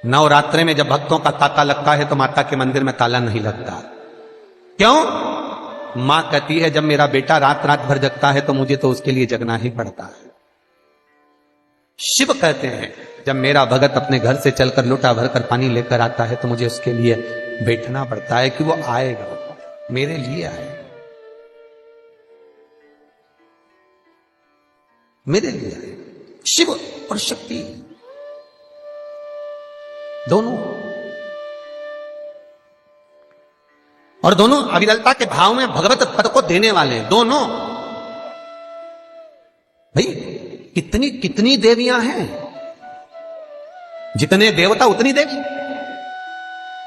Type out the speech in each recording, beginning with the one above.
नवरात्रे में जब भक्तों का तांता लगता है तो माता के मंदिर में ताला नहीं लगता। क्यों? मां कहती है जब मेरा बेटा रात रात भर जगता है तो मुझे तो उसके लिए जगना ही पड़ता है। शिव कहते हैं जब मेरा भगत अपने घर से चलकर लोटा भरकर पानी लेकर आता है तो मुझे उसके लिए बैठना पड़ता है कि वो आएगा, मेरे लिए आएगा, मेरे लिए आएगा। शिव और शक्ति दोनों, और दोनों अविरलता के भाव में भगवत पद को देने वाले हैं दोनों। भाई कितनी कितनी देवियां हैं, जितने देवता उतनी देवी।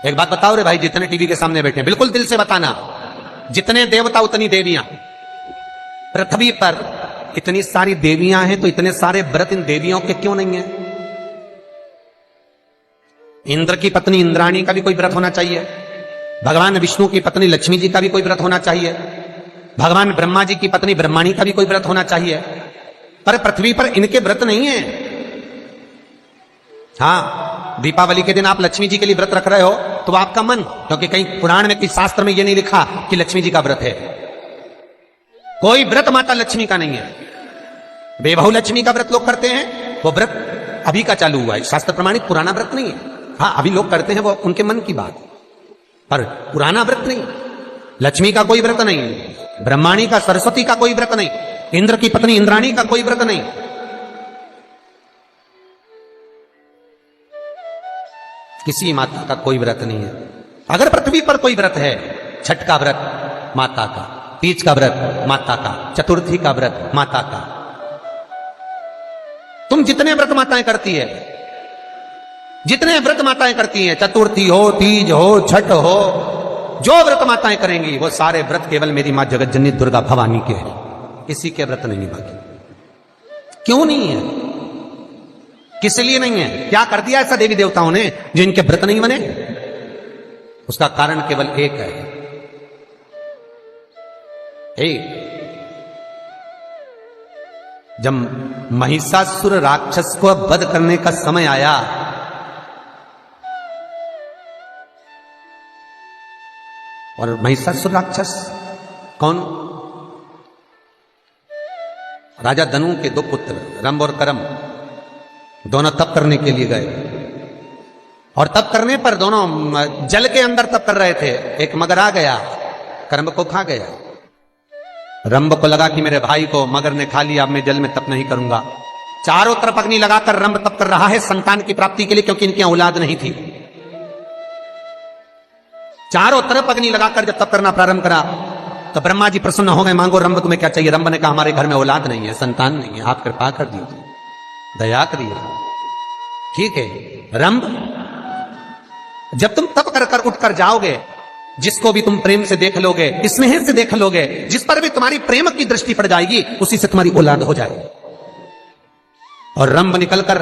एक बात बताओ रे भाई, जितने टीवी के सामने बैठे हैं, बिल्कुल दिल से बताना, जितने देवता उतनी देवियां। पृथ्वी पर इतनी सारी देवियां हैं तो इतने सारे व्रत इन देवियों के क्यों नहीं है? इंद्र की पत्नी इंद्राणी का भी कोई व्रत होना चाहिए, भगवान विष्णु की पत्नी लक्ष्मी जी का भी कोई व्रत होना चाहिए, भगवान ब्रह्मा जी की पत्नी ब्रह्माणी का भी कोई व्रत होना चाहिए, पर पृथ्वी पर इनके व्रत नहीं है। हाँ, दीपावली के दिन आप लक्ष्मी जी के लिए व्रत रख रहे हो तो आपका मन, क्योंकि कहीं पुराण में, किसी शास्त्र में यह नहीं लिखा कि लक्ष्मी जी का व्रत है। कोई व्रत माता लक्ष्मी का नहीं है। बेबहू लक्ष्मी का व्रत लोग करते हैं, वो व्रत अभी का चालू हुआ है, शास्त्र प्रमाणित पुराना व्रत नहीं है। हाँ, अभी लोग करते हैं, वो उनके मन की बात, पर पुराना व्रत नहीं। लक्ष्मी का कोई व्रत नहीं, ब्रह्माणी का, सरस्वती का कोई व्रत नहीं, इंद्र की पत्नी इंद्राणी का कोई व्रत नहीं। किसी माता का कोई व्रत नहीं है। अगर पृथ्वी पर कोई व्रत है, छठ का व्रत माता का, तीज का व्रत माता का, चतुर्थी का व्रत माता का। तुम जितने व्रत माताएं करती है, जितने व्रत माताएं करती हैं, चतुर्थी हो, तीज हो, छठ हो, जो व्रत माताएं करेंगी वो सारे व्रत केवल मेरी मां जगत जननी दुर्गा भवानी के हैं, किसी के व्रत नहीं। बाकी क्यों नहीं है? किस लिए नहीं है? क्या कर दिया ऐसा देवी देवताओं ने जो इनके व्रत नहीं बने? उसका कारण केवल एक है। जब महिषासुर राक्षस को वध करने का समय आया, और महिषासुर राक्षस कौन? राजा धनु के दो पुत्र रंभ और करम, दोनों तप करने के लिए गए, और तप करने पर दोनों जल के अंदर तप कर रहे थे। एक मगर आ गया, करम को खा गया। रंभ को लगा कि मेरे भाई को मगर ने खा लिया, अब मैं जल में तप नहीं करूंगा। चारों तरफ अग्नि लगाकर रंभ तप कर रहा है संतान की प्राप्ति के लिए, क्योंकि इनकी औलाद नहीं थी। चारों तरफ अग्नि लगाकर जब तप करना प्रारंभ करा तो ब्रह्मा जी प्रसन्न हो गए, मांगो रंभ तुम्हें क्या चाहिए? रंभ ने कहा हमारे घर में औलाद नहीं है, संतान नहीं है, आप कृपा कर दीजिए, दया करिए। ठीक है रंभ, जब तुम तप कर कर उठकर जाओगे, जिसको भी तुम प्रेम से देख लोगे, स्नेह से देख लोगे, जिस पर भी तुम्हारी प्रेम की दृष्टि पड़ जाएगी, उसी से तुम्हारी औलाद हो जाएगी। और रंभ निकलकर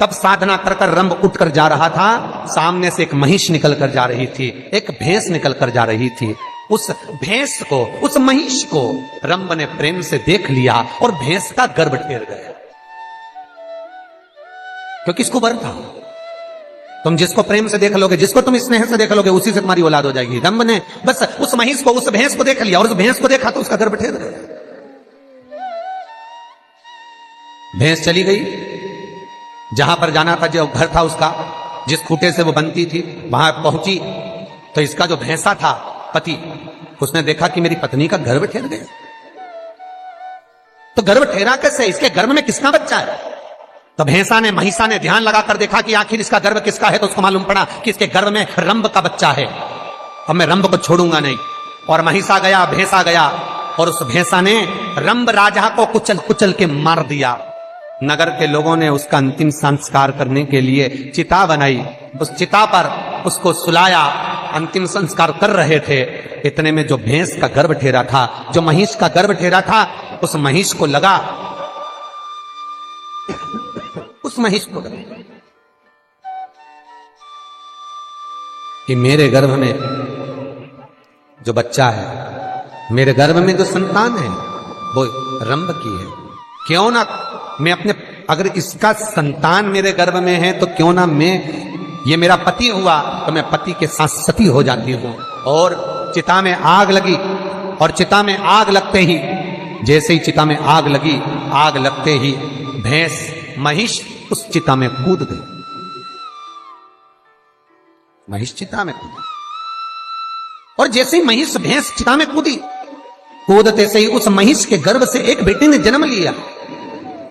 तब साधना कर कर रंभ उठकर जा रहा था, सामने से एक महिष निकल कर जा रही थी, एक भैंस निकल कर जा रही थी। उस भैंस को, उस महिष को रंभ ने प्रेम से देख लिया और भैंस का गर्भ टेर गया, क्योंकि इसको वर था। तुम जिसको प्रेम से देख लोगे, जिसको तुम स्नेह से देख लोगे, उसी से तुम्हारी औलाद हो जाएगी। रंभ ने बस उस महिष को, उस भैंस को देख लिया, और उस भैंस को देखा तो उसका गर्भ टेर गया। भैंस चली गई, जहां पर जाना था, जो घर था उसका, जिस खूटे से वो बनती थी, वहां पहुंची तो इसका जो भैंसा था पति, उसने देखा कि मेरी पत्नी का गर्भ ठहर गया। तो गर्भ ठहरा कैसे? इसके गर्भ में किसका बच्चा है? तो भैंसा ने, महिषा ने ध्यान लगाकर देखा कि आखिर इसका गर्भ किसका है, तो उसको मालूम पड़ा कि इसके गर्भ में रंभ का बच्चा है। अब मैं रंभ को छोड़ूंगा नहीं। और महिषा गया, भैंसा गया, और उस भैंसा ने रंभ राजा को कुचल कुचल के मार दिया। नगर के लोगों ने उसका अंतिम संस्कार करने के लिए चिता बनाई, उस चिता पर उसको सुलाया, अंतिम संस्कार कर रहे थे। इतने में जो भैंस का गर्भ ठहरा था, जो महिष का गर्भ ठहरा था, उस महिष को लगा, उस महिष को लगा कि मेरे गर्भ में जो बच्चा है, मेरे गर्भ में जो संतान है, वो रंभ की है। क्यों ना मैं अपने, अगर इसका संतान मेरे गर्भ में है तो क्यों ना मैं ये मेरा पति हुआ तो मैं पति के साथ सती हो जाती हूं। और चिता में आग लगी, और चिता में आग लगते ही, जैसे ही चिता में आग लगी, आग लगते ही भैंस महिष उस चिता में कूद गई। महिष चिता में कूदी, और जैसे ही महिष भैंस चिता में कूदी, कूदते से ही उस महिष के गर्भ से एक बेटे ने जन्म लिया,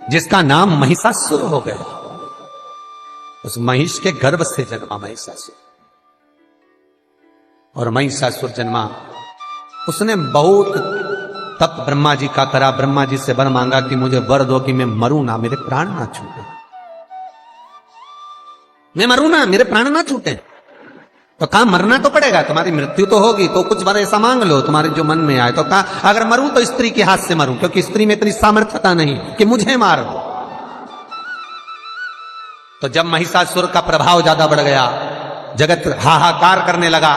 जिसका नाम महिषासुर हो गया। उस महिष के गर्भ से जन्मा महिषासुर, और महिषासुर जन्मा। उसने बहुत तप ब्रह्मा जी का करा, ब्रह्मा जी से वर मांगा कि मुझे वर दो कि मैं मरूं ना, मेरे प्राण ना छूटे, मैं मरूं ना, मेरे प्राण ना छूटे। तो कहा मरना तो पड़ेगा, तुम्हारी मृत्यु तो होगी, तो कुछ बार ऐसा मांग लो तुम्हारे जो मन में आए। तो कहा अगर मरूं तो स्त्री के हाथ से मरूं, क्योंकि स्त्री में इतनी सामर्थ्यता नहीं कि मुझे मार दो। तो जब महिषासुर का प्रभाव ज्यादा बढ़ गया, जगत हाहाकार करने लगा,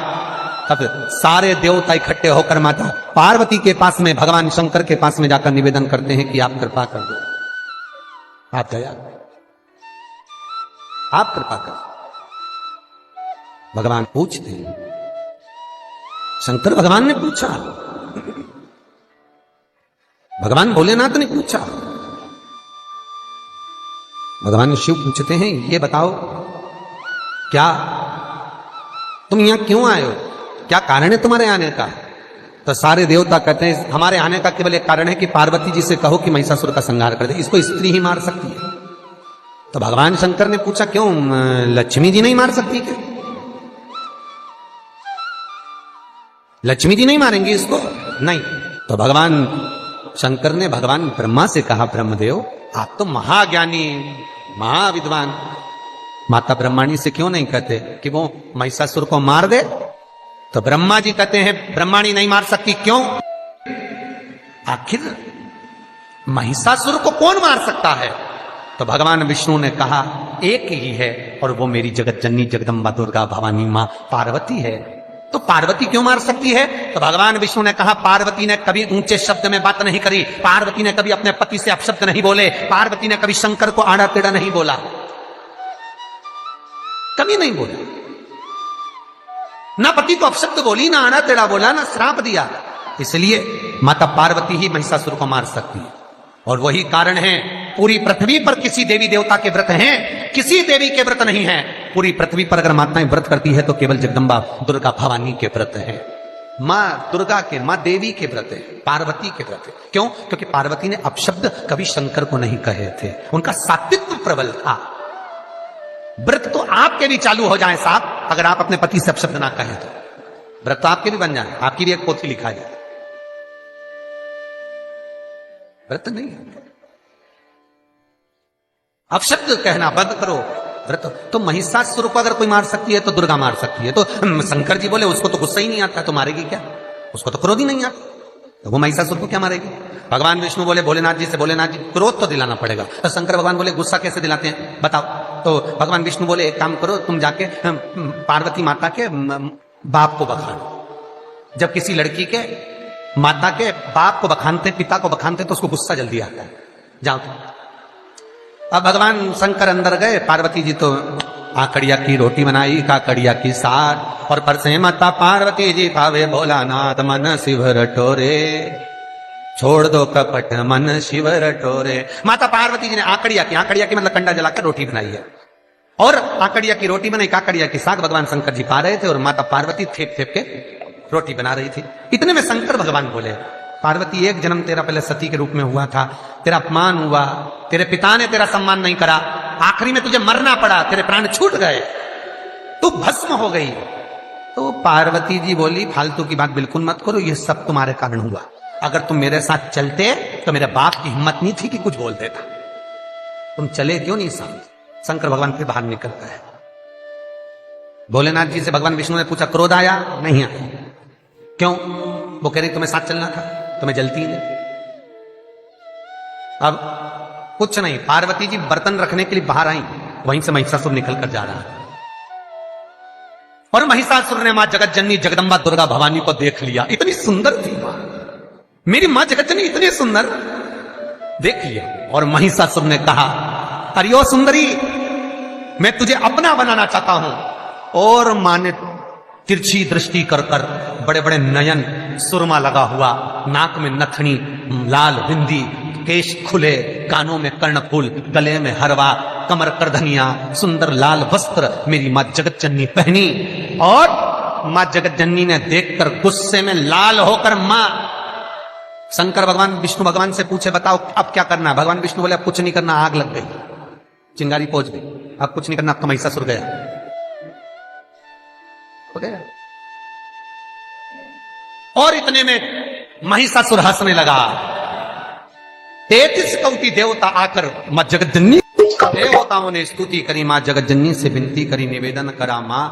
तब सारे देवता इकट्ठे होकर माता पार्वती के पास में, भगवान शंकर के पास में जाकर निवेदन करते हैं कि आप कृपा कर दो, आप दया, आप कृपा कर। भगवान पूछते हैं, शंकर भगवान ने पूछा, भगवान भोलेनाथ ने पूछा। भगवान शिव पूछते हैं, ये बताओ क्या तुम यहां क्यों आए हो, क्या कारण है तुम्हारे आने का? तो सारे देवता कहते हैं हमारे आने का केवल एक कारण है कि पार्वती जी से कहो कि महिषासुर का संहार कर दे, इसको स्त्री ही मार सकती है। तो भगवान शंकर ने पूछा क्यों, लक्ष्मी जी नहीं मार सकती क्या? लक्ष्मी जी नहीं मारेंगी इसको? नहीं। तो भगवान शंकर ने भगवान ब्रह्मा से कहा, ब्रह्मदेव आप तो महाज्ञानी महाविद्वान, माता ब्रह्माणी से क्यों नहीं कहते कि वो महिषासुर को मार दे? तो ब्रह्मा जी कहते हैं ब्रह्माणी नहीं मार सकती, क्यों? आखिर महिषासुर को कौन मार सकता है? तो भगवान विष्णु ने कहा एक ही है, और वो मेरी जगत जननी जगदम्बा दुर्गा भवानी मां पार्वती है। तो पार्वती क्यों मार सकती है? तो भगवान विष्णु ने कहा पार्वती ने कभी ऊंचे शब्द में बात नहीं करी, पार्वती ने कभी अपने पति से अपशब्द नहीं बोले, पार्वती ने कभी शंकर को आड़ा टेढ़ा नहीं बोला, कभी नहीं बोला। ना पति को अपशब्द बोली, ना आड़ा टेढ़ा बोला, ना श्राप दिया। इसलिए माता पार्वती ही महिषासुर को मार सकती है। और वही कारण है पूरी पृथ्वी पर किसी देवी देवता के व्रत हैं, किसी देवी के व्रत नहीं है। पूरी पृथ्वी पर अगर माताएं व्रत करती है तो केवल जगदम्बा दुर्गा भवानी के व्रत है, मां दुर्गा के, मां देवी के व्रत है, पार्वती के व्रत है। क्यों? क्योंकि पार्वती ने अपशब्द कभी शंकर को नहीं कहे थे, उनका सात्वित्व प्रबल था। व्रत तो आपके भी चालू हो जाए साहब, अगर आप अपने पति से अपशब्द ना कहें तो व्रत तो आपके भी बन जाए, आपकी भी एक पोथी लिखा जाए। व्रत नहीं है, अपशब्द कहना बंद करो। व्रत तो महिषासुर को अगर कोई मार सकती है तो दुर्गा मार सकती है। तो शंकर जी बोले उसको तो गुस्सा ही नहीं आता, तो मारेगी क्या? उसको तो क्रोध ही नहीं आता, तो वो महिषासुर को क्या मारेगी? भगवान विष्णु बोले भोलेनाथ जी से, भोलेनाथ जी क्रोध तो दिलाना पड़ेगा। तो शंकर भगवान बोले गुस्सा कैसे दिलाते हैं बताओ? तो भगवान विष्णु बोले एक काम करो, तुम जाके पार्वती माता के बाप को बखानो। जब किसी लड़की के माता के बाप को बखानते, पिता को बखानते, तो उसको गुस्सा जल्दी आता है, जाओ तुम। अब भगवान शंकर अंदर गए, पार्वती जी तो आकड़िया की रोटी बनाई, काकड़िया की साग, और परसे माता पार्वती जी पावे भोलानाथ मन शिव रटोरे, छोड़ दो कपट मन शिव रटोरे। माता पार्वती जी ने आकड़िया की मतलब कंडा जलाकर रोटी बनाई है, और आकड़िया की रोटी बनाई, काकड़िया की साग भगवान शंकर जी पा रहे थे, और माता पार्वती थेप थेप के रोटी बना रही थी। इतने में शंकर भगवान बोले पार्वती एक जन्म तेरा पहले सती के रूप में हुआ था, तेरा अपमान हुआ, तेरे पिता ने तेरा सम्मान नहीं करा, आखिरी में तुझे मरना पड़ा, तेरे प्राण छूट गए, तू भस्म हो गई। तो पार्वती जी बोली फालतू की बात बिल्कुल मत करो, ये सब तुम्हारे कारण हुआ। अगर तुम मेरे साथ चलते तो मेरे बाप की हिम्मत नहीं थी कि कुछ बोल देता, तुम चले क्यों नहीं साथ? शंकर भगवान फिर बाहर निकलता है। भोलेनाथ जी से भगवान विष्णु ने पूछा क्रोध आया? नहीं आया। क्यों? वो कह रही तुम्हें साथ चलना था, तुम्हें जलती नहीं। अब कुछ नहीं, पार्वती जी बर्तन रखने के लिए बाहर आई, वहीं से महिषासुर निकल कर जा रहा है, और महिषासुर ने मां जगत जननी जगदम्बा दुर्गा भवानी को देख लिया। इतनी सुंदर थी मां, मेरी मां जगत जननी इतनी सुंदर, देख लिया। और महिषासुर ने कहा अरे ओ सुंदरी, मैं तुझे अपना बनाना चाहता हूं, और मां ने तिरछी दृष्टि कर कर, बड़े बड़े नयन, सुरमा लगा हुआ, नाक में नथनी, लाल बिंदी, केश खुले, कानों में कर्णफूल, गले में हरवा, कमर करधनिया, सुंदर लाल वस्त्र मेरी मां जगत जननी पहनी। और मां जगत जननी ने देखकर गुस्से में लाल होकर मां शंकर भगवान विष्णु भगवान से पूछे, बताओ अब क्या करना है? भगवान विष्णु बोले अब कुछ नहीं करना, आग लग गई, चिंगारी पहुंच गई, अब कुछ नहीं करना, आपका महिषासुर गया, हो गया। और इतने में महिषासुर हंसने लगा। 33 कौटी देवता आकर मां जगत जननी, देवताओं ने स्तुति करी, मां जगत जननी से विनती करी, निवेदन करा, मां